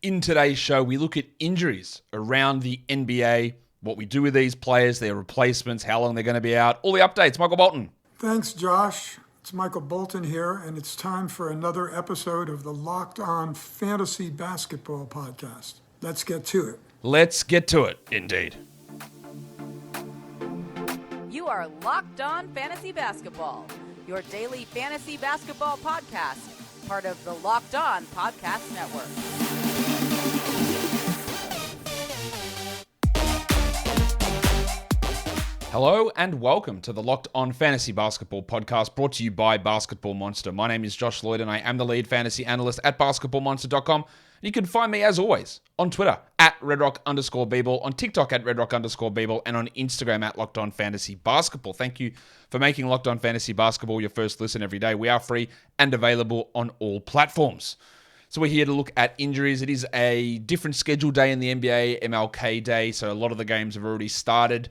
In today's show, we look at injuries around the NBA, what we do with these players, their replacements, how long they're going to be out, all the updates. Michael Bolton. Thanks, Josh. It's Michael Bolton here, and it's time for another episode of the Locked On Fantasy Basketball Podcast. Let's get to it. Let's get to it, indeed. You are Locked On Fantasy Basketball, your daily fantasy basketball podcast, part of the Locked On Podcast Network. Hello and welcome to the Locked On Fantasy Basketball Podcast, brought to you by Basketball Monster. My name is Josh Lloyd and I am the lead fantasy analyst at basketballmonster.com. You can find me, as always, on Twitter at redrock_bball, on TikTok at redrock_bball, and on Instagram at Locked On Fantasy Basketball. Thank you for making Locked On Fantasy Basketball your first listen every day. We are free and available on all platforms. So we're here to look at injuries. It is a different schedule day in the NBA, MLK Day, so a lot of the games have already started.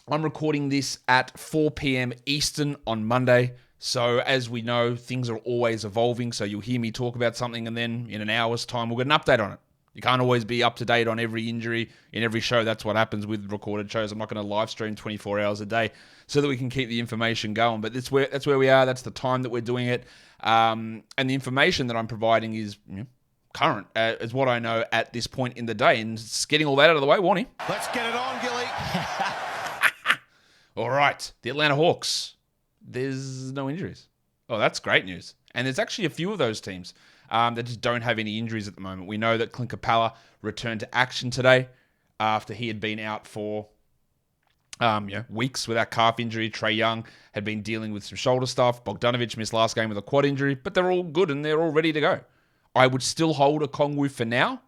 I'm recording this at 4 p.m. Eastern on Monday. So as we know, things are always evolving. So you'll hear me talk about something and then in an hour's time, we'll get an update on it. You can't always be up to date on every injury in every show. That's what happens with recorded shows. I'm not going to live stream 24 hours a day so that we can keep the information going. But that's where we are. That's the time that we're doing it. And the information that I'm providing is current, is what I know at this point in the day. And it's getting all that out of the way, Warnie. Let's get it on, Gilly. All right, the Atlanta Hawks. There's no injuries. Oh, that's great news. And there's actually a few of those teams that just don't have any injuries at the moment. We know that Clint Capella returned to action today after he had been out for weeks with that calf injury. Trae Young had been dealing with some shoulder stuff. Bogdanovic missed last game with a quad injury, but they're all good and they're all ready to go. I would still hold a Okongwu for now.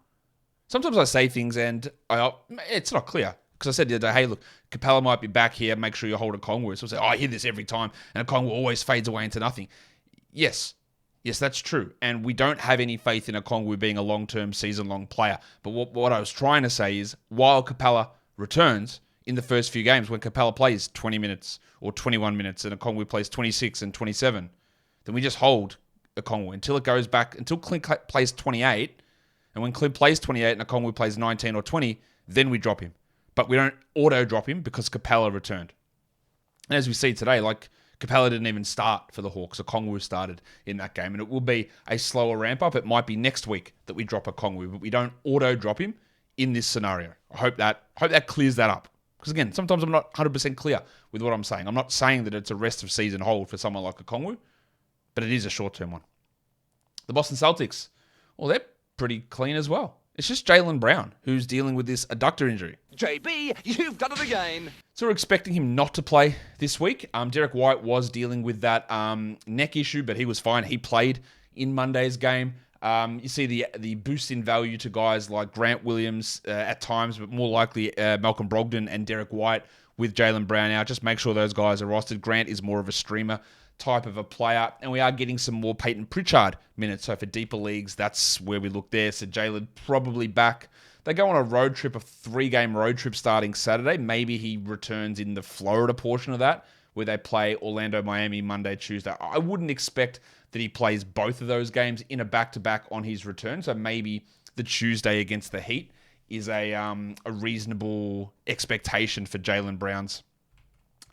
Sometimes I say things and it's not clear. Because I said the other day, hey, look, Capella might be back here. Make sure you hold Okongwu. So I say, I hear this every time. And Okongwu always fades away into nothing. Yes, that's true. And we don't have any faith in Okongwu being a long-term, season-long player. But what I was trying to say is, while Capella returns in the first few games, when Capella plays 20 minutes or 21 minutes and Okongwu plays 26 and 27, then we just hold Okongwu until it goes back, until Clint plays 28. And when Clint plays 28 and Okongwu plays 19 or 20, then we drop him. But we don't auto-drop him because Capella returned. And as we see today, Capella didn't even start for the Hawks. Okongwu started in that game. And it will be a slower ramp-up. It might be next week that we drop Okongwu, but we don't auto-drop him in this scenario. I hope that clears that up. Because again, sometimes I'm not 100% clear with what I'm saying. I'm not saying that it's a rest of season hold for someone like Okongwu, but it is a short-term one. The Boston Celtics, well, they're pretty clean as well. It's just Jaylen Brown who's dealing with this adductor injury. JB, you've done it again. So we're expecting him not to play this week. Derek White was dealing with that neck issue, but he was fine. He played in Monday's game. You see the boost in value to guys like Grant Williams at times, but more likely Malcolm Brogdon and Derek White with Jaylen Brown out. Just make sure those guys are rostered. Grant is more of a streamer type of a player, and we are getting some more Peyton Pritchard minutes. So for deeper leagues, that's where we look there. So Jaylen probably back. They go on a road trip, a 3-game road trip starting Saturday. Maybe he returns in the Florida portion of that, where they play Orlando, Miami, Monday, Tuesday. I wouldn't expect that he plays both of those games in a back-to-back on his return. So maybe the Tuesday against the Heat is a reasonable expectation for Jaylen Brown's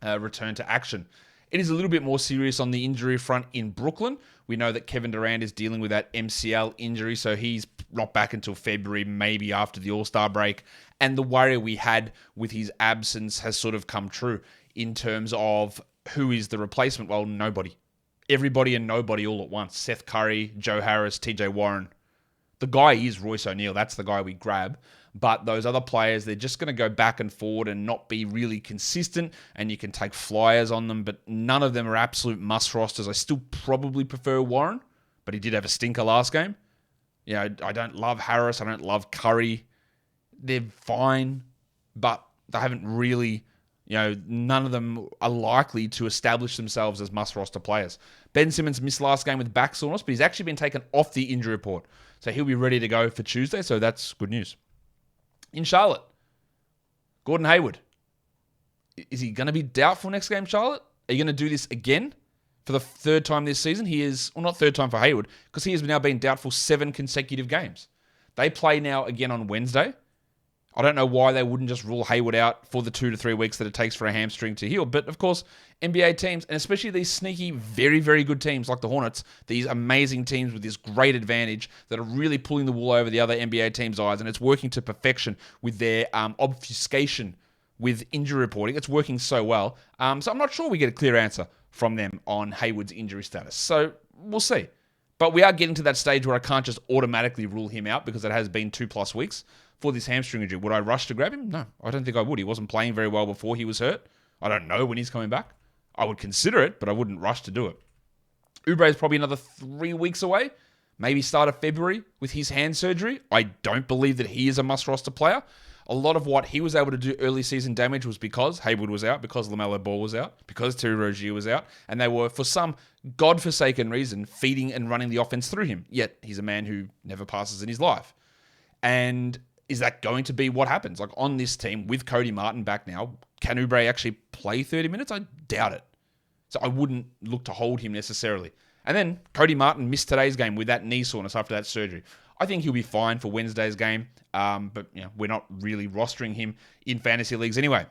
return to action. It is a little bit more serious on the injury front in Brooklyn. We know that Kevin Durant is dealing with that MCL injury, so he's not back until February, maybe after the All-Star break. And the worry we had with his absence has sort of come true in terms of who is the replacement. Well, nobody. Everybody and nobody all at once. Seth Curry, Joe Harris, TJ Warren. The guy is Royce O'Neal. That's the guy we grab. But those other players, they're just going to go back and forward and not be really consistent, and you can take flyers on them, but none of them are absolute must rosters. I still probably prefer Warren, but he did have a stinker last game. I don't love Harris. I don't love Curry. They're fine, but they haven't really, none of them are likely to establish themselves as must roster players. Ben Simmons missed last game with back soreness, but he's actually been taken off the injury report. So he'll be ready to go for Tuesday, so that's good news. In Charlotte, Gordon Hayward. Is he going to be doubtful next game, Charlotte? Are you going to do this again for the third time this season. He is, well, not third time for Hayward, because he has now been doubtful 7 consecutive games. They play now again on Wednesday. I don't know why they wouldn't just rule Hayward out for the 2 to 3 weeks that it takes for a hamstring to heal. But of course, NBA teams, and especially these sneaky, very, very good teams like the Hornets, these amazing teams with this great advantage that are really pulling the wool over the other NBA teams' eyes, and it's working to perfection with their obfuscation with injury reporting. It's working so well. So I'm not sure we get a clear answer from them on Hayward's injury status. So we'll see. But we are getting to that stage where I can't just automatically rule him out because it has been 2+ weeks for this hamstring injury. Would I rush to grab him? No, I don't think I would. He wasn't playing very well before he was hurt. I don't know when he's coming back. I would consider it, but I wouldn't rush to do it. Oubre is probably another 3 weeks away, maybe start of February with his hand surgery. I don't believe that he is a must-roster player. A lot of what he was able to do early season damage was because Hayward was out, because LaMelo Ball was out, because Terry Rozier was out, and they were, for some godforsaken reason, feeding and running the offense through him. Yet, he's a man who never passes in his life. And is that going to be what happens? Like, on this team, with Cody Martin back now, can Oubre actually play 30 minutes? I doubt it. So I wouldn't look to hold him necessarily. And then Cody Martin missed today's game with that knee soreness after that surgery. I think he'll be fine for Wednesday's game, but we're not really rostering him in fantasy leagues anyway.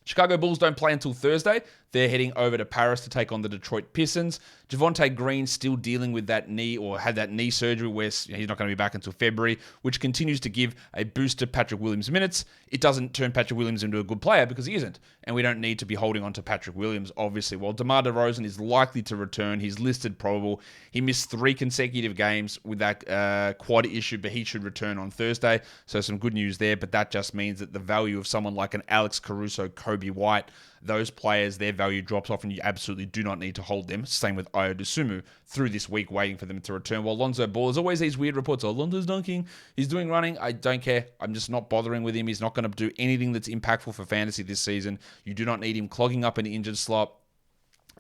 Chicago Bulls don't play until Thursday. They're heading over to Paris to take on the Detroit Pistons. Javonte Green still dealing with that knee, or had that knee surgery where he's not going to be back until February, which continues to give a boost to Patrick Williams' minutes. It doesn't turn Patrick Williams into a good player because he isn't, and we don't need to be holding on to Patrick Williams, obviously. While DeMar DeRozan is likely to return, he's listed probable. He missed 3 consecutive games with that quad issue, but he should return on Thursday, so some good news there, but that just means that the value of someone like an Alex Caruso, Kobe White, those players, their value drops off and you absolutely do not need to hold them. Same with Ayo Dosunmu through this week, waiting for them to return. While Lonzo Ball, there's always these weird reports, Lonzo's dunking, he's doing running. I don't care. I'm just not bothering with him. He's not going to do anything that's impactful for fantasy this season. You do not need him clogging up an injured slot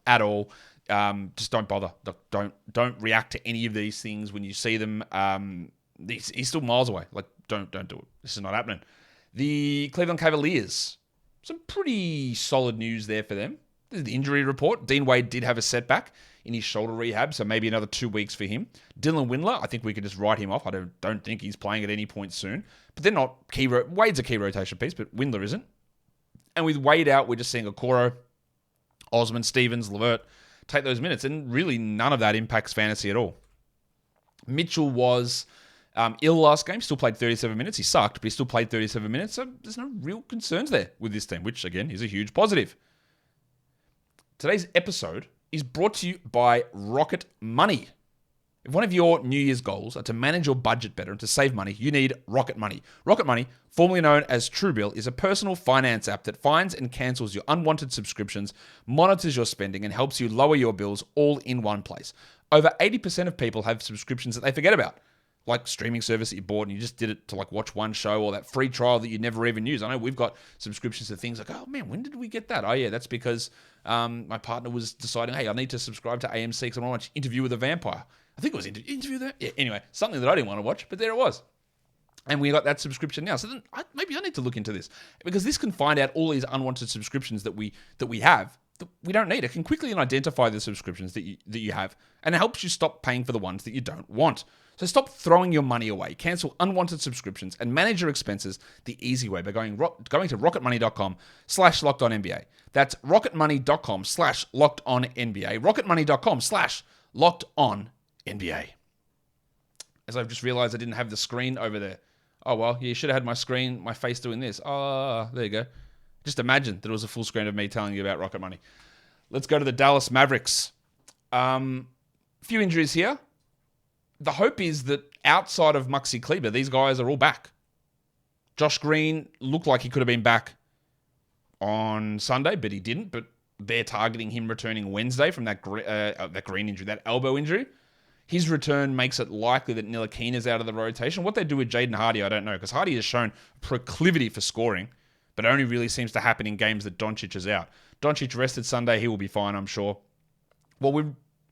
at all. Just don't bother. Don't react to any of these things when you see them. He's still miles away. Like, don't do it. This is not happening. The Cleveland Cavaliers, some pretty solid news there for them. This is the injury report. Dean Wade did have a setback in his shoulder rehab, so maybe another 2 weeks for him. Dylan Windler, I think we could just write him off. I don't think he's playing at any point soon. But they're not key. Wade's a key rotation piece, but Windler isn't. And with Wade out, we're just seeing Okoro, Osman, Stevens, LeVert take those minutes, and really none of that impacts fantasy at all. Mitchell was ill last game, still played 37 minutes. He sucked, but he still played 37 minutes, so there's no real concerns there with this team, which, again, is a huge positive. Today's episode is brought to you by Rocket Money. If one of your New Year's goals are to manage your budget better and to save money, you need Rocket Money. Rocket Money, formerly known as Truebill, is a personal finance app that finds and cancels your unwanted subscriptions, monitors your spending, and helps you lower your bills all in one place. Over 80% of people have subscriptions that they forget about, like streaming service that you bought and you just did it to watch one show, or that free trial that you never even use. I know we've got subscriptions to things like, oh man, when did we get that? Oh yeah, that's because my partner was deciding, hey, I need to subscribe to AMC because I want to watch Interview with a Vampire. I think it was Interview there. Yeah, anyway, something that I didn't want to watch, but there it was. And we got that subscription now. So then maybe I need to look into this, because this can find out all these unwanted subscriptions that we have that we don't need. It can quickly identify the subscriptions that you have, and it helps you stop paying for the ones that you don't want. So stop throwing your money away. Cancel unwanted subscriptions and manage your expenses the easy way by going to rocketmoney.com/lockedonnba. That's rocketmoney.com/lockedonnba. rocketmoney.com/lockedonnba. As I've just realized I didn't have the screen over there. Oh, well, you should have had my face doing this. Oh, there you go. Just imagine that it was a full screen of me telling you about Rocket Money. Let's go to the Dallas Mavericks. Few injuries here. The hope is that outside of Maxi Kleber, these guys are all back. Josh Green looked like he could have been back on Sunday, but he didn't. But they're targeting him returning Wednesday from that Green injury, that elbow injury. His return makes it likely that Ntilikina's out of the rotation. What they do with Jaden Hardy, I don't know, because Hardy has shown proclivity for scoring, but only really seems to happen in games that Doncic is out. Doncic rested Sunday. He will be fine, I'm sure. Well, we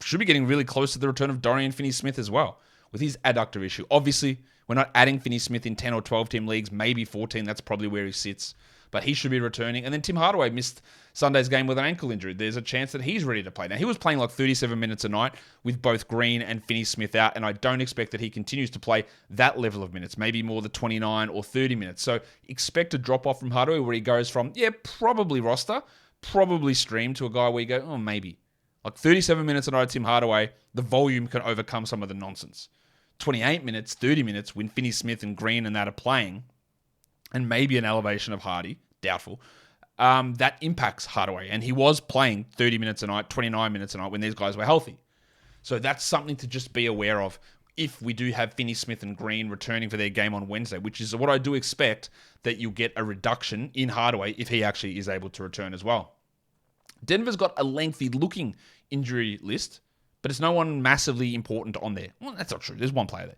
should be getting really close to the return of Dorian Finney-Smith as well, with his adductor issue. Obviously, we're not adding Finney-Smith in 10 or 12 team leagues, maybe 14. That's probably where he sits. but he should be returning. And then Tim Hardaway missed Sunday's game with an ankle injury. There's a chance that he's ready to play. Now, he was playing like 37 minutes a night with both Green and Finney-Smith out, and I don't expect that he continues to play that level of minutes, maybe more the 29 or 30 minutes. So expect a drop-off from Hardaway where he goes from, probably roster, probably stream, to a guy where you go, maybe. Like 37 minutes a night of Tim Hardaway, the volume can overcome some of the nonsense. 28 minutes, 30 minutes when Finney-Smith and Green and that are playing, and maybe an elevation of Hardy, doubtful, that impacts Hardaway. And he was playing 30 minutes a night, 29 minutes a night when these guys were healthy. So that's something to just be aware of if we do have Finney-Smith and Green returning for their game on Wednesday, which is what I do expect, that you'll get a reduction in Hardaway if he actually is able to return as well. Denver's got a lengthy looking injury list, but it's no one massively important on there. Well, that's not true. There's one player there.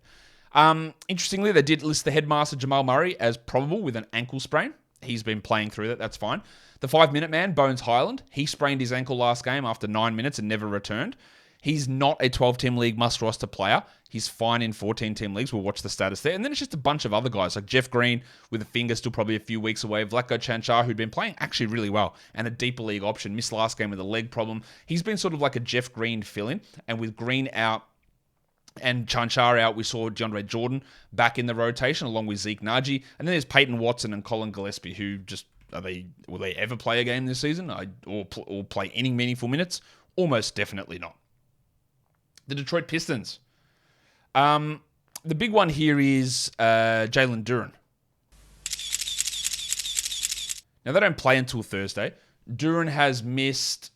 Interestingly, they did list the headmaster Jamal Murray as probable with an ankle sprain. He's been playing through that. That's fine. The 5-minute man, Bones Highland, he sprained his ankle last game after 9 minutes and never returned. He's not a 12-team league must-roster player. He's fine in 14-team leagues. We'll watch the status there. And then it's just a bunch of other guys, like Jeff Green with a finger still probably a few weeks away. Vlatko Cancar, who'd been playing actually really well, and a deeper league option. Missed last game with a leg problem. He's been sort of like a Jeff Green fill-in. And with Green out and Cancar out, we saw DeAndre Jordan back in the rotation along with Zeke Nagy. And then there's Peyton Watson and Colin Gillespie, who just, will they ever play a game this season or play any meaningful minutes? Almost definitely not. The Detroit Pistons. The big one here is Jalen Duren. Now, they don't play until Thursday. Duren has missed,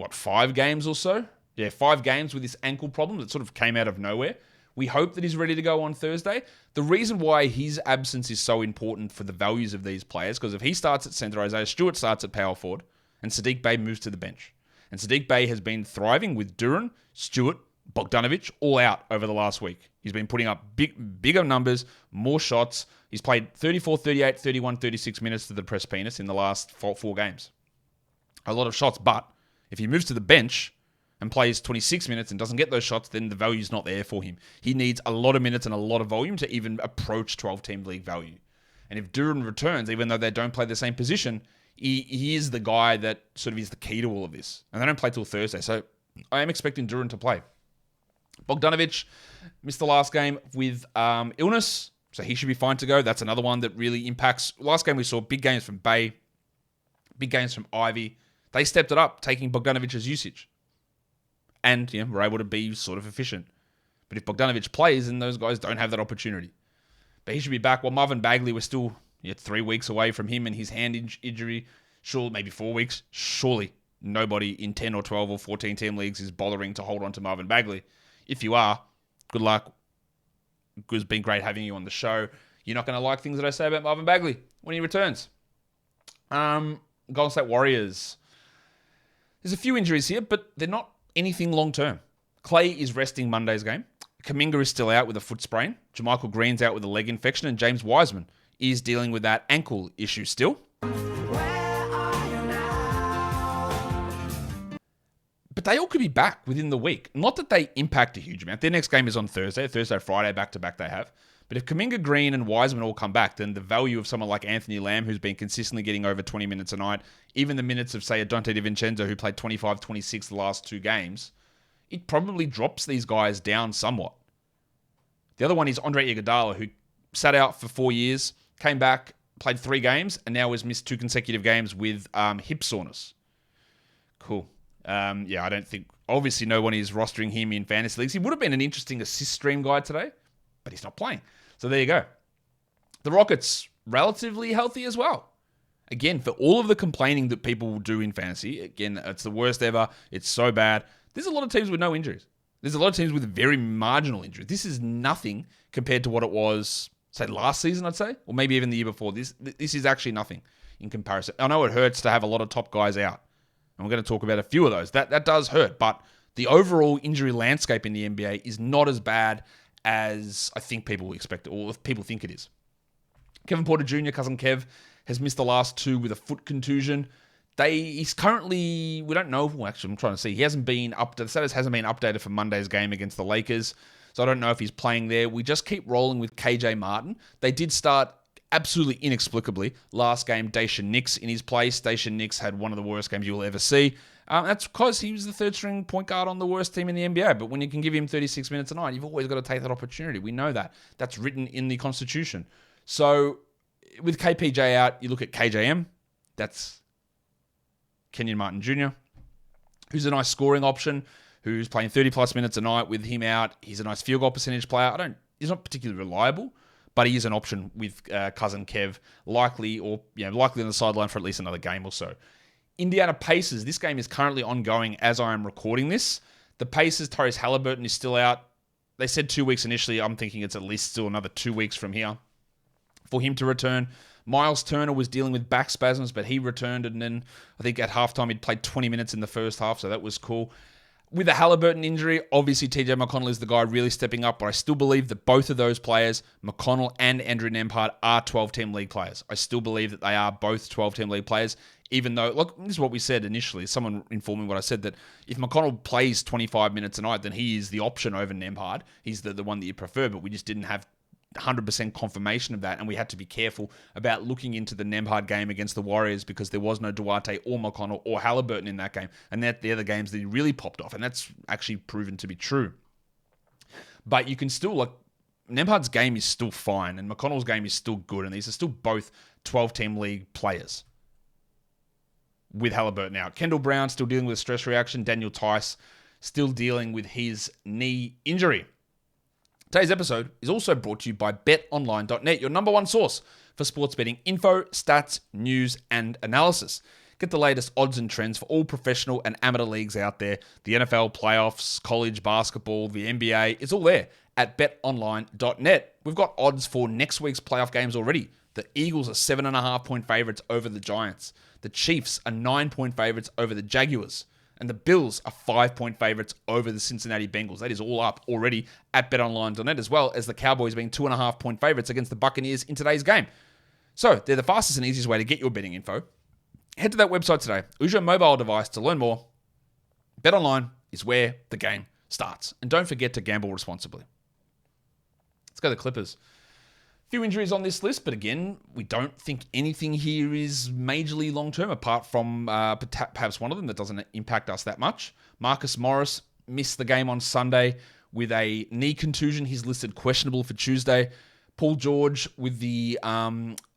5 games or so? Yeah, 5 games with this ankle problem that sort of came out of nowhere. We hope that he's ready to go on Thursday. The reason why his absence is so important for the values of these players, because if he starts at center, Isaiah Stewart starts at power forward, and Sadiq Bey moves to the bench. And Sadiq Bey has been thriving with Duren, Stewart, Bogdanovic all out over the last week. He's been putting up bigger numbers, more shots. He's played 34, 38, 31, 36 minutes to the press penis in the last 4 games. A lot of shots, but if he moves to the bench and plays 26 minutes and doesn't get those shots, then the value's not there for him. He needs a lot of minutes and a lot of volume to even approach 12-team league value. And if Duren returns, even though they don't play the same position, he is the guy that sort of is the key to all of this. And they don't play till Thursday, so I am expecting Duren to play. Bogdanovic missed the last game with illness, so he should be fine to go. That's another one that really impacts. Last game we saw big games from Bey, big games from Ivy. They stepped it up, taking Bogdanovic's usage. And were able to be sort of efficient. But if Bogdanovic plays, then those guys don't have that opportunity. But he should be back. While Marvin Bagley was still 3 weeks away from him and his hand injury, sure, maybe 4 weeks. Surely nobody in 10 or 12 or 14 team leagues is bothering to hold on to Marvin Bagley. If you are, good luck. It's been great having you on the show. You're not going to like things that I say about Marvin Bagley when he returns. Golden State Warriors. There's a few injuries here, but they're not anything long-term. Clay is resting Monday's game. Kuminga is still out with a foot sprain. JaMychal Green's out with a leg infection. And James Wiseman is dealing with that ankle issue still. But they all could be back within the week. Not that they impact a huge amount. Their next game is on Thursday, Friday, back-to-back they have. But if Kuminga, Green, and Wiseman all come back, then the value of someone like Anthony Lamb, who's been consistently getting over 20 minutes a night, even the minutes of, say, a Dante DiVincenzo, who played 25, 26 the last 2 games, it probably drops these guys down somewhat. The other one is Andre Iguodala, who sat out for 4 years, came back, played 3 games, and now has missed 2 consecutive games with hip soreness. Cool. I don't think, obviously no one is rostering him in fantasy leagues. He would have been an interesting assist stream guy today, but he's not playing. So there you go. The Rockets, relatively healthy as well. Again, for all of the complaining that people will do in fantasy, again, it's the worst ever. It's so bad. There's a lot of teams with no injuries. There's a lot of teams with very marginal injuries. This is nothing compared to what it was, say, last season, I'd say, or maybe even the year before. This is actually nothing in comparison. I know it hurts to have a lot of top guys out, and we're going to talk about a few of those. That does hurt, but the overall injury landscape in the NBA is not as bad as I think people expect, or people think it is. Kevin Porter Jr., cousin Kev, has missed the last 2 with a foot contusion. He's currently, we don't know, well, actually I'm trying to see, the status hasn't been updated for Monday's game against the Lakers, so I don't know if he's playing there. We just keep rolling with KJ Martin. They did start absolutely inexplicably, last game, Daisha Nix in his place. Daisha Nix had one of the worst games you'll ever see. That's because he was the third-string point guard on the worst team in the NBA. But when you can give him 36 minutes a night, you've always got to take that opportunity. We know that. That's written in the Constitution. So with KPJ out, you look at KJM. That's Kenyon Martin Jr., who's a nice scoring option, who's playing 30-plus minutes a night. With him out, he's a nice field goal percentage player. He's not particularly reliable, but he is an option with cousin Kev, likely on the sideline for at least another game or so. Indiana Pacers, this game is currently ongoing as I am recording this. The Pacers, Tyrese Halliburton is still out. They said 2 weeks initially. I'm thinking it's at least still another 2 weeks from here for him to return. Miles Turner was dealing with back spasms, but he returned, and then I think at halftime he'd played 20 minutes in the first half, so that was cool. With the Halliburton injury, obviously TJ McConnell is the guy really stepping up, but I still believe that both of those players, McConnell and Andrew Nembhard, are 12-team league players. I still believe that they are both 12-team league players, even though, look, this is what we said initially. Someone informed me what I said, that if McConnell plays 25 minutes a night, then he is the option over Nembhard. He's the one that you prefer, but we just didn't have 100% confirmation of that, and we had to be careful about looking into the Nembhard game against the Warriors because there was no Duarte or McConnell or Halliburton in that game, and that the other games that he really popped off, and that's actually proven to be true. But you can still, Nembhard's game is still fine, and McConnell's game is still good, and these are still both 12-team league players with Halliburton out. Kendall Brown still dealing with a stress reaction. Daniel Tice still dealing with his knee injury. Today's episode is also brought to you by BetOnline.net, your number one source for sports betting info, stats, news, and analysis. Get the latest odds and trends for all professional and amateur leagues out there. The NFL, playoffs, college basketball, the NBA, it's all there at BetOnline.net. We've got odds for next week's playoff games already. The Eagles are 7.5-point favorites over the Giants. The Chiefs are 9-point favorites over the Jaguars. And the Bills are 5-point favorites over the Cincinnati Bengals. That is all up already at betonline.net, as well as the Cowboys being 2.5-point favorites against the Buccaneers in today's game. So they're the fastest and easiest way to get your betting info. Head to that website today. Use your mobile device to learn more. BetOnline is where the game starts. And don't forget to gamble responsibly. Let's go to the Clippers. Few injuries on this list, but again, we don't think anything here is majorly long-term, apart from perhaps one of them that doesn't impact us that much. Marcus Morris missed the game on Sunday with a knee contusion. He's listed questionable for Tuesday. Paul George with the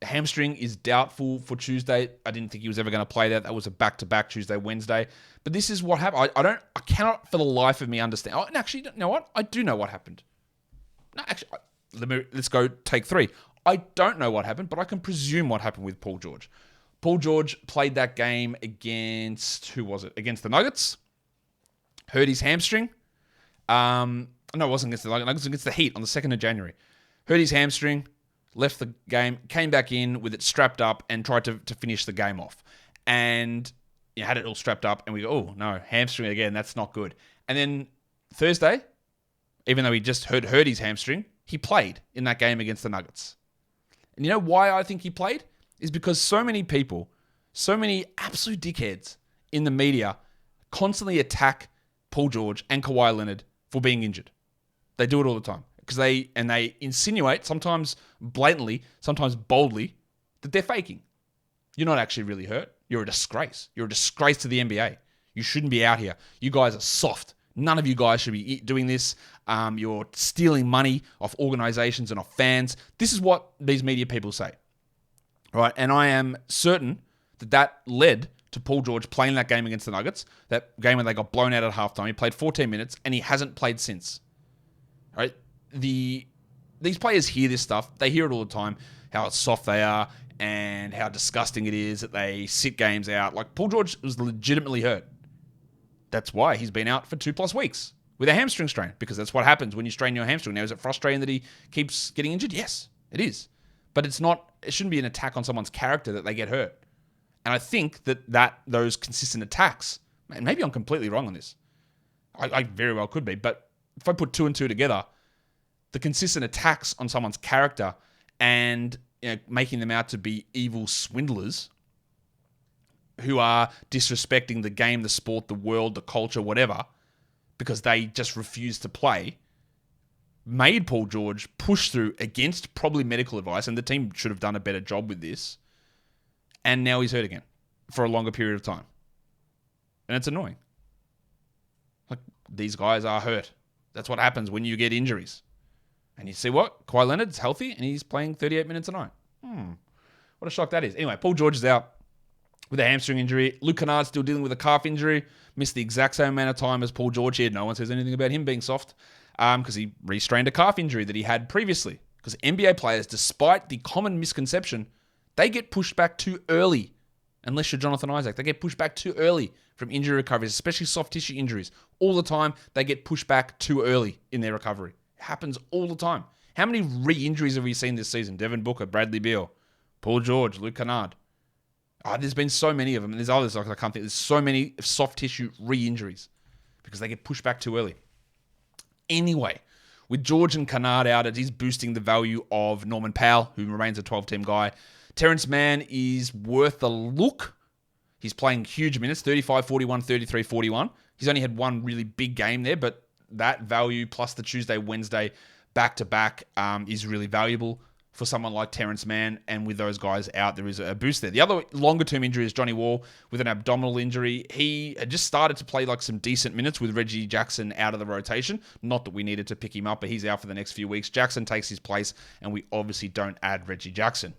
hamstring is doubtful for Tuesday. I didn't think he was ever going to play that. That was a back-to-back Tuesday, Wednesday. But this is what happened. I cannot for the life of me understand. Oh, and actually, you know what? I do know what happened. No, actually, let's go take 3. I don't know what happened, but I can presume what happened with Paul George. Paul George played that game against, who was it? Against the Nuggets. Hurt his hamstring. No, it wasn't against the Nuggets. It was against the Heat on the 2nd of January. Hurt his hamstring, left the game, came back in with it strapped up and tried to finish the game off. And had it all strapped up and we go, oh, no, hamstring again, that's not good. And then Thursday, even though he just hurt his hamstring, he played in that game against the Nuggets. And you know why I think he played? Is because so many people, so many absolute dickheads in the media constantly attack Paul George and Kawhi Leonard for being injured. They do it all the time. Because they insinuate, sometimes blatantly, sometimes boldly, that they're faking. You're not actually really hurt. You're a disgrace. You're a disgrace to the NBA. You shouldn't be out here. You guys are soft. None of you guys should be doing this. You're stealing money off organizations and off fans. This is what these media people say. All right, and I am certain that led to Paul George playing that game against the Nuggets, that game when they got blown out at halftime. He played 14 minutes, and he hasn't played since. All right, these players hear this stuff. They hear it all the time, how soft they are and how disgusting it is that they sit games out. Like, Paul George was legitimately hurt. That's why he's been out for 2+ weeks with a hamstring strain, because that's what happens when you strain your hamstring. Now, is it frustrating that he keeps getting injured? Yes, it is. But it shouldn't be an attack on someone's character that they get hurt. And I think that those consistent attacks, and maybe I'm completely wrong on this. I very well could be, but if I put 2 and 2 together, the consistent attacks on someone's character and making them out to be evil swindlers who are disrespecting the game, the sport, the world, the culture, whatever, because they just refuse to play made Paul George push through against probably medical advice, and the team should have done a better job with this. And now he's hurt again for a longer period of time. And it's annoying. Like, these guys are hurt. That's what happens when you get injuries. And you see what? Kawhi Leonard's healthy, and he's playing 38 minutes a night. What a shock that is. Anyway, Paul George is out with a hamstring injury. Luke Kennard's still dealing with a calf injury. Missed the exact same amount of time as Paul George here. No one says anything about him being soft because he restrained a calf injury that he had previously. Because NBA players, despite the common misconception, they get pushed back too early. Unless you're Jonathan Isaac. They get pushed back too early from injury recoveries, especially soft tissue injuries. All the time, they get pushed back too early in their recovery. It happens all the time. How many re-injuries have we seen this season? Devin Booker, Bradley Beal, Paul George, Luke Kennard. There's been so many of them. And there's others I can't think. There's so many soft tissue re-injuries because they get pushed back too early. Anyway, with George and Kennard out, it is boosting the value of Norman Powell, who remains a 12-team guy. Terrence Mann is worth the look. He's playing huge minutes, 35, 41, 33, 41. He's only had one really big game there, but that value plus the Tuesday, Wednesday back-to-back is really valuable for someone like Terrence Mann. And with those guys out, there is a boost there. The other longer-term injury is Johnny Wall with an abdominal injury. He had just started to play like some decent minutes with Reggie Jackson out of the rotation. Not that we needed to pick him up, but he's out for the next few weeks. Jackson takes his place, and we obviously don't add Reggie Jackson.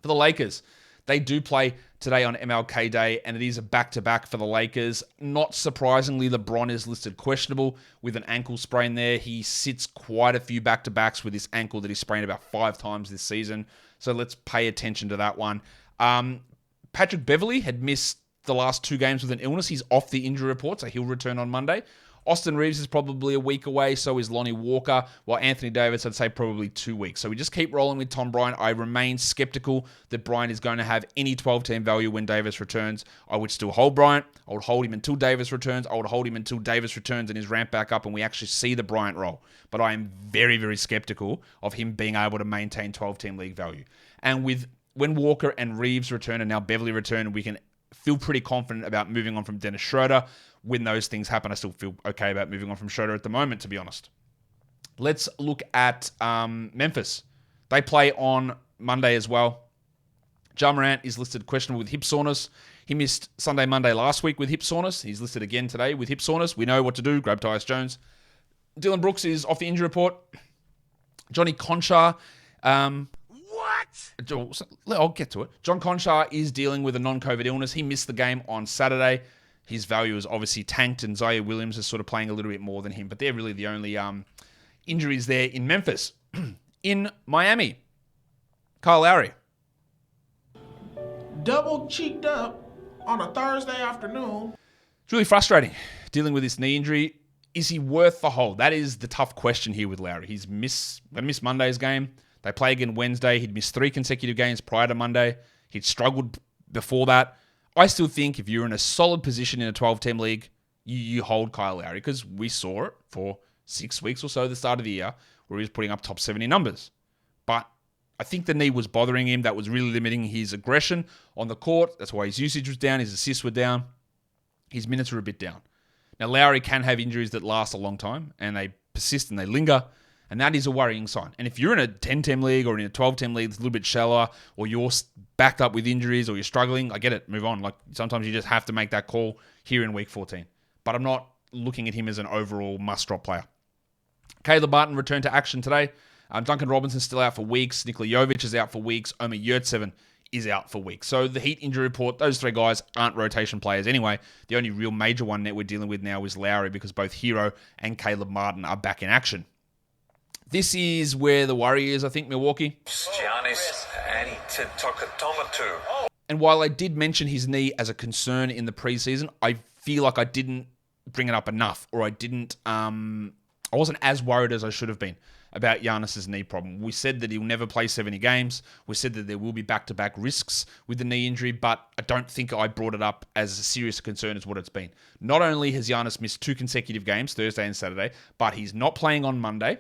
For the Lakers, they do play today on MLK Day, and it is a back-to-back for the Lakers. Not surprisingly, LeBron is listed questionable with an ankle sprain there. He sits quite a few back-to-backs with this ankle that he's sprained about 5 times this season. So let's pay attention to that one. Patrick Beverley had missed the last 2 games with an illness. He's off the injury report, so he'll return on Monday. Austin Reeves is probably a week away, so is Lonnie Walker, while Anthony Davis, I'd say probably 2 weeks. So we just keep rolling with Tom Bryant. I remain skeptical that Bryant is going to have any 12-team value when Davis returns. I would still hold Bryant. I would hold him until Davis returns. I would hold him until Davis returns and his ramp back up and we actually see the Bryant role. But I am very, very skeptical of him being able to maintain 12-team league value. And when Walker and Reeves return and now Beverly return, we can feel pretty confident about moving on from Dennis Schroeder. When those things happen, I still feel okay about moving on from Schroeder at the moment, to be honest. Let's look at Memphis. They play on Monday as well. Ja Morant is listed questionable with hip soreness. He missed Sunday, Monday last week with hip soreness. He's listed again today with hip soreness. We know what to do. Grab Tyus Jones. Dylan Brooks is off the injury report. Johnny Conchar. I'll get to it. John Conchar is dealing with a non-COVID illness. He missed the game on Saturday. His value is obviously tanked, and Zaire Williams is sort of playing a little bit more than him. But they're really the only injuries there in Memphis. In Miami, Kyle Lowry. Double cheeked up on a Thursday afternoon. It's really frustrating dealing with this knee injury. Is he worth the hold? That is the tough question here with Lowry. They missed Monday's game. They play again Wednesday. He'd missed 3 consecutive games prior to Monday. He'd struggled before that. I still think if you're in a solid position in a 12-team league, you hold Kyle Lowry because we saw it for 6 weeks or so at the start of the year where he was putting up top 70 numbers. But I think the knee was bothering him. That was really limiting his aggression on the court. That's why his usage was down. His assists were down. His minutes were a bit down. Now, Lowry can have injuries that last a long time, and they persist and they linger, and that is a worrying sign. And if you're in a 10-team league or in a 12-team league that's a little bit shallower, or you're backed up with injuries, or you're struggling, I get it, move on. Like, sometimes you just have to make that call here in week 14. But I'm not looking at him as an overall must-drop player. Caleb Martin returned to action today. Duncan Robinson's still out for weeks. Nikola Jovic is out for weeks. Omer Yurtseven is out for weeks. So the Heat injury report, those 3 guys aren't rotation players anyway. The only real major one that we're dealing with now is Lowry because both Hero and Caleb Martin are back in action. This is where the worry is, I think, Milwaukee. Giannis Antetokounmpo. And while I did mention his knee as a concern in the preseason, I feel like I didn't bring it up enough, or I wasn't as worried as I should have been about Giannis's knee problem. We said that he'll never play 70 games. We said that there will be back-to-back risks with the knee injury, but I don't think I brought it up as a serious concern as what it's been. Not only has Giannis missed 2 consecutive games, Thursday and Saturday, but he's not playing on Monday.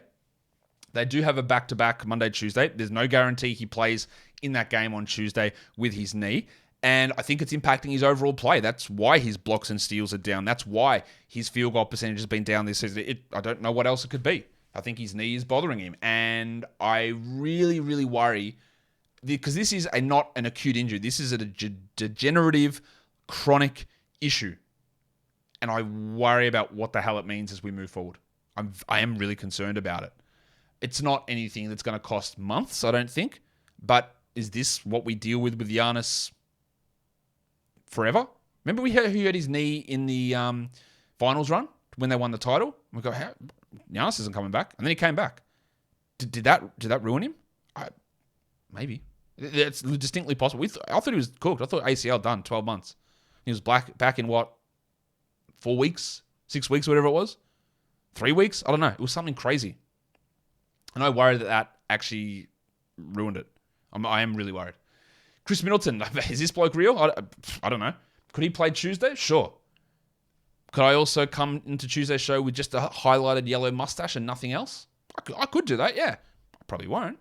They do have a back-to-back Monday, Tuesday. There's no guarantee he plays in that game on Tuesday with his knee. And I think it's impacting his overall play. That's why his blocks and steals are down. That's why his field goal percentage has been down this season. I don't know what else it could be. I think his knee is bothering him. And I really, really worry, because this is not an acute injury. This is a degenerative, chronic issue. And I worry about what the hell it means as we move forward. I am really concerned about it. It's not anything that's going to cost months, I don't think. But is this what we deal with Giannis forever? Remember he hurt his knee in the finals run when they won the title? We go, how? Giannis isn't coming back. And then he came back. Did that ruin him? Maybe. It's distinctly possible. I thought he was cooked. I thought ACL done, 12 months. He was back in what? 4 weeks? 6 weeks, whatever it was? 3 weeks? I don't know. It was something crazy. And I worry that actually ruined it. I am really worried. Chris Middleton, is this bloke real? I don't know. Could he play Tuesday? Sure. Could I also come into Tuesday's show with just a highlighted yellow mustache and nothing else? I could do that, yeah. I probably won't,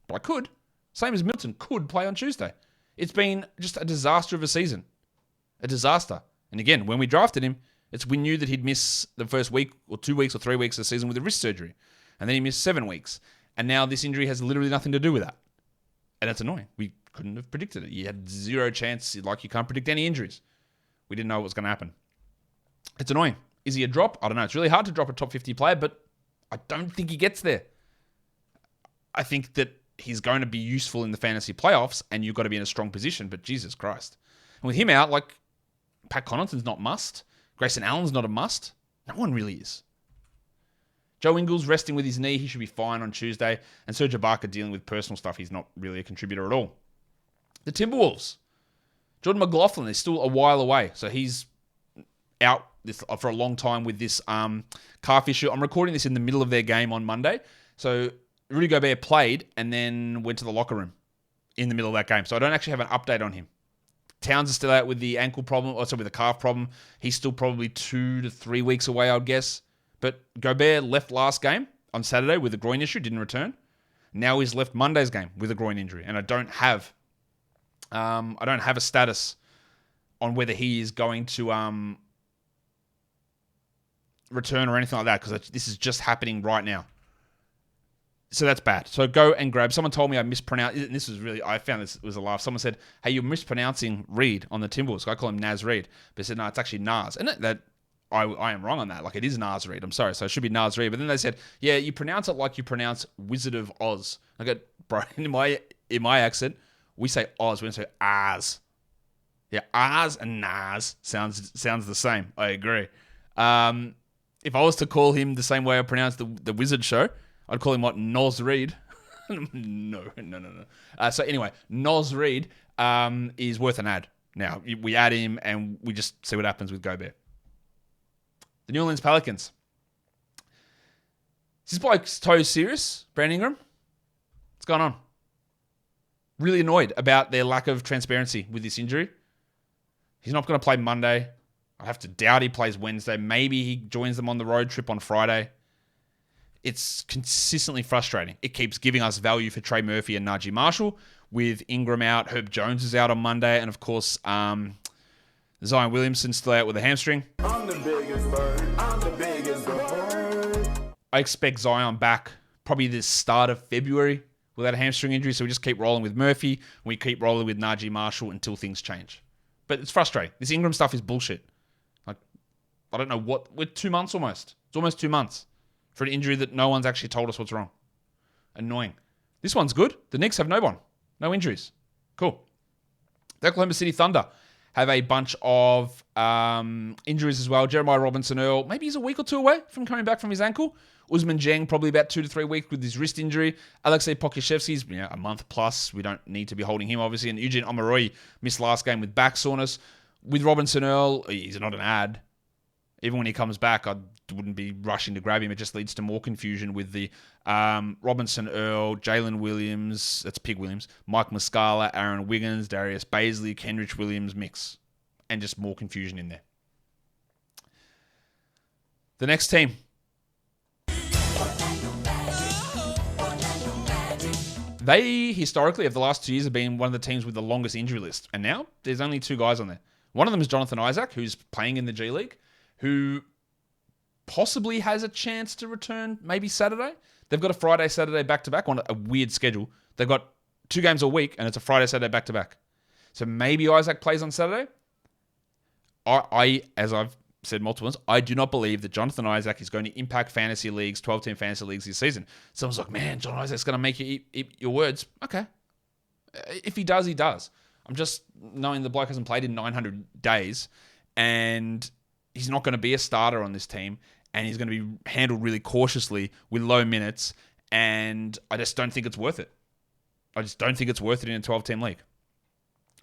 but I could. Same as Middleton could play on Tuesday. It's been just a disaster of a season. A disaster. And again, when we drafted him, we knew that he'd miss the first week or 2 weeks or 3 weeks of the season with a wrist surgery. And then he missed 7 weeks. And now this injury has literally nothing to do with that. And that's annoying. We couldn't have predicted it. You had zero chance, like you can't predict any injuries. We didn't know what was going to happen. It's annoying. Is he a drop? I don't know. It's really hard to drop a top 50 player, but I don't think he gets there. I think that he's going to be useful in the fantasy playoffs, and you've got to be in a strong position, but Jesus Christ. And with him out, like, Pat Connaughton's not must. Grayson Allen's not a must. No one really is. Joe Ingles resting with his knee. He should be fine on Tuesday. And Serge Ibaka dealing with personal stuff. He's not really a contributor at all. The Timberwolves. Jordan McLaughlin is still a while away. So he's out for a long time with this calf issue. I'm recording this in the middle of their game on Monday. So Rudy Gobert played and then went to the locker room in the middle of that game. So I don't actually have an update on him. Towns is still out with the ankle problem, also with the calf problem. He's still probably 2 to 3 weeks away, I would guess. But Gobert left last game on Saturday with a groin issue, didn't return. Now he's left Monday's game with a groin injury, and I don't have a status on whether he is going to return or anything like that, because this is just happening right now. So that's bad. So go and grab. Someone told me I mispronounced. And this was really, I found this was a laugh. Someone said, "Hey, you're mispronouncing Reed on the Timberwolves." I call him Naz Reed, but they said no, it's actually Nas. And that I am wrong on that. Like, it is Nas Reed. I'm sorry. So it should be Nas Reed. But then they said, "Yeah, you pronounce it like you pronounce Wizard of Oz." I go, bro, in my accent, we say Oz. We don't say Oz. Yeah, Oz and Nas sounds the same. I agree. If I was to call him the same way I pronounce the Wizard show, I'd call him what? Nos Reed. No. So anyway, Nos Reed is worth an ad. Now, we add him and we just see what happens with Gobert. The New Orleans Pelicans. Is this bloke's toes serious, Brandon Ingram? What's going on? Really annoyed about their lack of transparency with this injury. He's not going to play Monday. I have to doubt he plays Wednesday. Maybe he joins them on the road trip on Friday. It's consistently frustrating. It keeps giving us value for Trey Murphy and Najee Marshall. With Ingram out, Herb Jones is out on Monday, and of course, Zion Williamson still out with a hamstring. I'm the biggest bird. I'm the biggest bird. I expect Zion back probably the start of February without a hamstring injury, so we just keep rolling with Murphy, and we keep rolling with Najee Marshall until things change. But it's frustrating. This Ingram stuff is bullshit. Like, I don't know what... We're 2 months almost. It's almost 2 months for an injury that no one's actually told us what's wrong. Annoying. This one's good. The Knicks have no one. No injuries. Cool. The Oklahoma City Thunder have a bunch of injuries as well. Jeremiah Robinson-Earl, maybe he's a week or two away from coming back from his ankle. Usman Jeng, probably about 2 to 3 weeks with his wrist injury. Alexei Pokusevski's a month plus. We don't need to be holding him, obviously. And Eugene Omoruyi missed last game with back soreness. With Robinson-Earl, he's not an ad. Even when he comes back, I wouldn't be rushing to grab him. It just leads to more confusion with the Robinson-Earl, Jalen Williams, that's Pig Williams, Mike Muscala, Aaron Wiggins, Darius Baisley, Kenrich Williams mix. And just more confusion in there. The next team. They, historically, over the last 2 years, have been one of the teams with the longest injury list. And now, there's only 2 guys on there. One of them is Jonathan Isaac, who's playing in the G League, who possibly has a chance to return maybe Saturday. They've got a Friday, Saturday back-to-back on a weird schedule. They've got 2 games a week, and it's a Friday, Saturday back-to-back. So maybe Isaac plays on Saturday. As I've said multiple times, I do not believe that Jonathan Isaac is going to impact fantasy leagues, 12-team fantasy leagues this season. Someone's like, man, John Isaac's going to make you eat your words. Okay. If he does, he does. I'm just knowing the bloke hasn't played in 900 days, and he's not going to be a starter on this team, and he's going to be handled really cautiously with low minutes, and I just don't think it's worth it. I just don't think it's worth it in a 12-team league.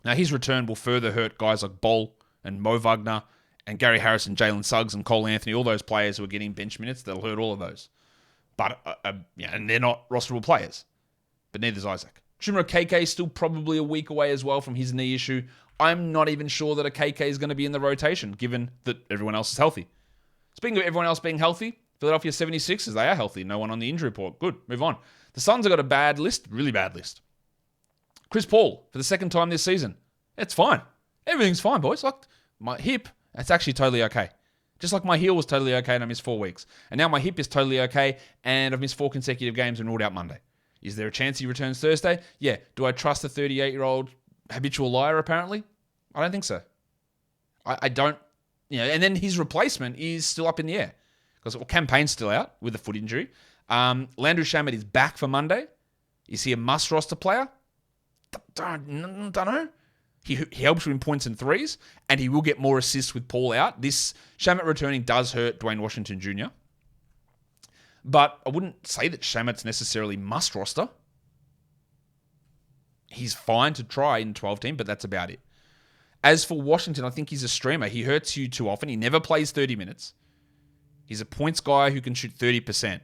Now, his return will further hurt guys like Bol and Mo Wagner and Gary Harris and Jalen Suggs and Cole Anthony, all those players who are getting bench minutes. They'll hurt all of those. But and they're not rosterable players. But neither is Isaac. Chuma KK is still probably a week away as well from his knee issue. I'm not even sure that a KK is going to be in the rotation, given that everyone else is healthy. Speaking of everyone else being healthy, Philadelphia 76ers, they are healthy. No one on the injury report. Good, move on. The Suns have got a bad list, really bad list. Chris Paul, for the second time this season. It's fine. Everything's fine, boys. Like my hip, it's actually totally okay. Just like my heel was totally okay and I missed 4 weeks. And now my hip is totally okay and I've missed 4 consecutive games and ruled out Monday. Is there a chance he returns Thursday? Yeah. Do I trust the 38-year-old habitual liar, apparently? I don't think so. I don't, and then his replacement is still up in the air. Because Cam Payne's still out with a foot injury. Landry Shamet is back for Monday. Is he a must-roster player? Don't know. He helps win points and threes, and he will get more assists with Paul out. This Shamet returning does hurt Dwayne Washington Jr., but I wouldn't say that Shamet's necessarily must roster. He's fine to try in 12-team, but that's about it. As for Washington, I think he's a streamer. He hurts you too often. He never plays 30 minutes. He's a points guy who can shoot 30%.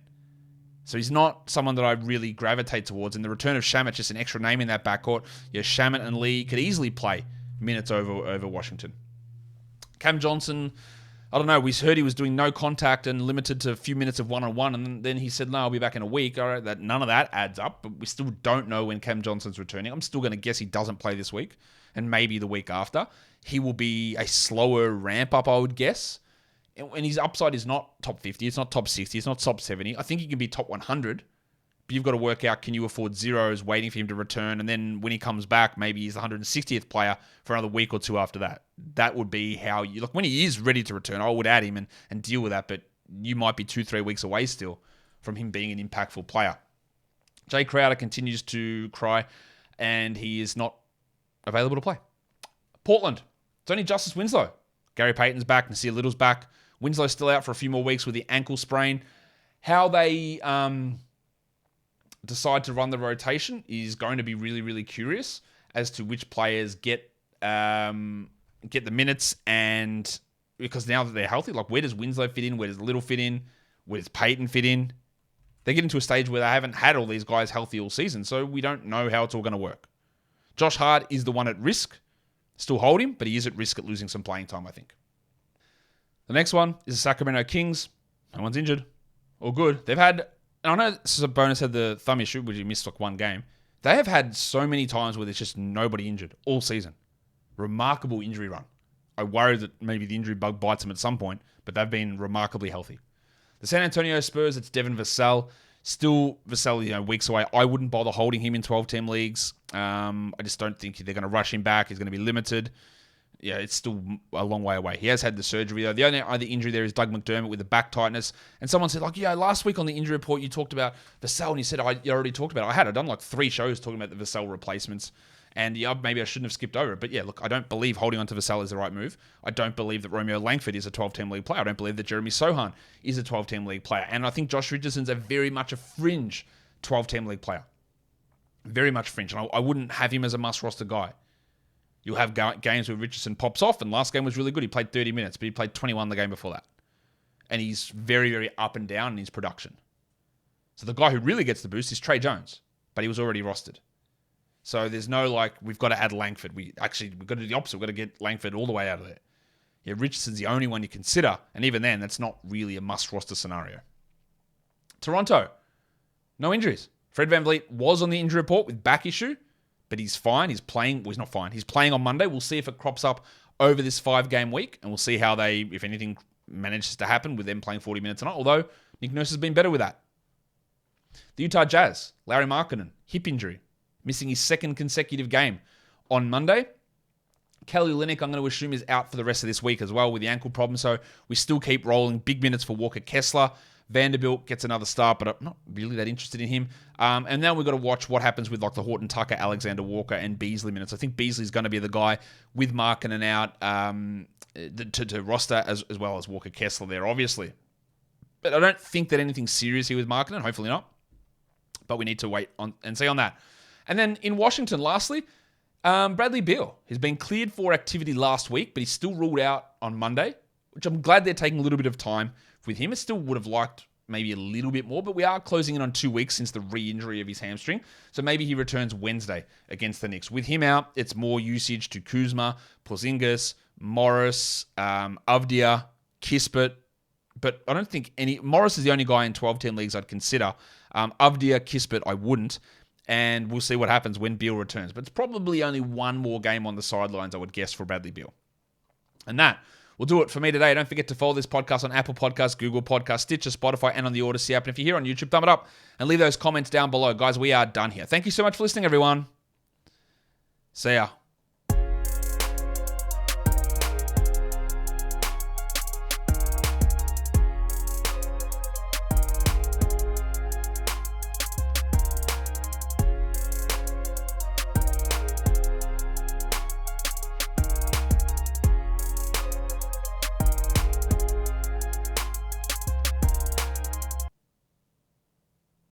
So he's not someone that I really gravitate towards. And the return of Shamet, just an extra name in that backcourt. Yeah, Shamet and Lee could easily play minutes over Washington. Cam Johnson, I don't know. We heard he was doing no contact and limited to a few minutes of one-on-one. And then he said, no, I'll be back in a week. All right, none of that adds up. But we still don't know when Cam Johnson's returning. I'm still going to guess he doesn't play this week and maybe the week after. He will be a slower ramp-up, I would guess. And his upside is not top 50, it's not top 60, it's not top 70. I think he can be top 100, but you've got to work out, can you afford zeros waiting for him to return? And then when he comes back, maybe he's the 160th player for another week or two after that. That would be how you look. When he is ready to return, I would add him and deal with that, but you might be 2-3 weeks away still from him being an impactful player. Jay Crowder continues to cry, and he is not available to play. Portland, it's only Justice Winslow. Gary Payton's back, Nasir Little's back. Winslow's still out for a few more weeks with the ankle sprain. How they decide to run the rotation is going to be really, really curious as to which players get the minutes, and because now that they're healthy, like where does Winslow fit in? Where does Little fit in? Where does Payton fit in? They get into a stage where they haven't had all these guys healthy all season, so we don't know how it's all going to work. Josh Hart is the one at risk. Still hold him, but he is at risk at losing some playing time, I think. The next one is the Sacramento Kings. No one's injured. All good. They've had, and I know Sabonis had the thumb issue, which he missed like one game. They have had so many times where there's just nobody injured all season. Remarkable injury run. I worry that maybe the injury bug bites them at some point, but they've been remarkably healthy. The San Antonio Spurs, it's Devin Vassell. Still, Vassell, weeks away. I wouldn't bother holding him in 12-team leagues. I just don't think they're going to rush him back. He's going to be limited. Yeah, it's still a long way away. He has had the surgery, though. The only other injury there is Doug McDermott with the back tightness. And someone said, last week on the injury report, you talked about Vassell, and you said, you already talked about it. I've done like 3 shows talking about the Vassell replacements. And yeah, maybe I shouldn't have skipped over it. But yeah, look, I don't believe holding on to Vassell is the right move. I don't believe that Romeo Langford is a 12-team league player. I don't believe that Jeremy Sohan is a 12-team league player. And I think Josh Richardson's a very much a fringe 12-team league player. Very much fringe. And I wouldn't have him as a must-roster guy. You'll have games where Richardson pops off, and last game was really good. He played 30 minutes, but he played 21 the game before that. And he's very, very up and down in his production. So the guy who really gets the boost is Trey Jones, but he was already rostered. So there's no we've got to add Langford. We've got to do the opposite. We've got to get Langford all the way out of there. Yeah, Richardson's the only one you consider, and even then, that's not really a must-roster scenario. Toronto, no injuries. Fred VanVleet was on the injury report with back issue, but he's fine. He's playing. Well, he's not fine. He's playing on Monday. We'll see if it crops up over this 5-game week, and we'll see how they, if anything, manages to happen with them playing 40 minutes a night, although Nick Nurse has been better with that. The Utah Jazz, Larry Markkinen, hip injury, missing his second consecutive game on Monday. Kelly Olynyk, I'm going to assume, is out for the rest of this week as well with the ankle problem, so we still keep rolling big minutes for Walker Kessler. Vanderbilt gets another start, but I'm not really that interested in him. And now we've got to watch what happens with like the Horton Tucker, Alexander Walker, and Beasley minutes. I think Beasley's going to be the guy with Markkinen out to roster as well as Walker Kessler there, obviously. But I don't think that anything's serious here with Markkinen. Hopefully not. But we need to wait on and see on that. And then in Washington, lastly, Bradley Beal. He's been cleared for activity last week, but he's still ruled out on Monday, which I'm glad they're taking a little bit of time with him. I still would have liked maybe a little bit more, but we are closing in on 2 weeks since the re-injury of his hamstring. So maybe he returns Wednesday against the Knicks. With him out, it's more usage to Kuzma, Porzingis, Morris, Avdia, Kispert. But I don't think Morris is the only guy in 12-10 leagues I'd consider. Avdia, Kispert, I wouldn't. And we'll see what happens when Beal returns. But it's probably only one more game on the sidelines, I would guess, for Bradley Beal. And that will do it for me today. Don't forget to follow this podcast on Apple Podcasts, Google Podcasts, Stitcher, Spotify, and on the Odyssey app. And if you're here on YouTube, thumb it up and leave those comments down below. Guys, we are done here. Thank you so much for listening, everyone. See ya.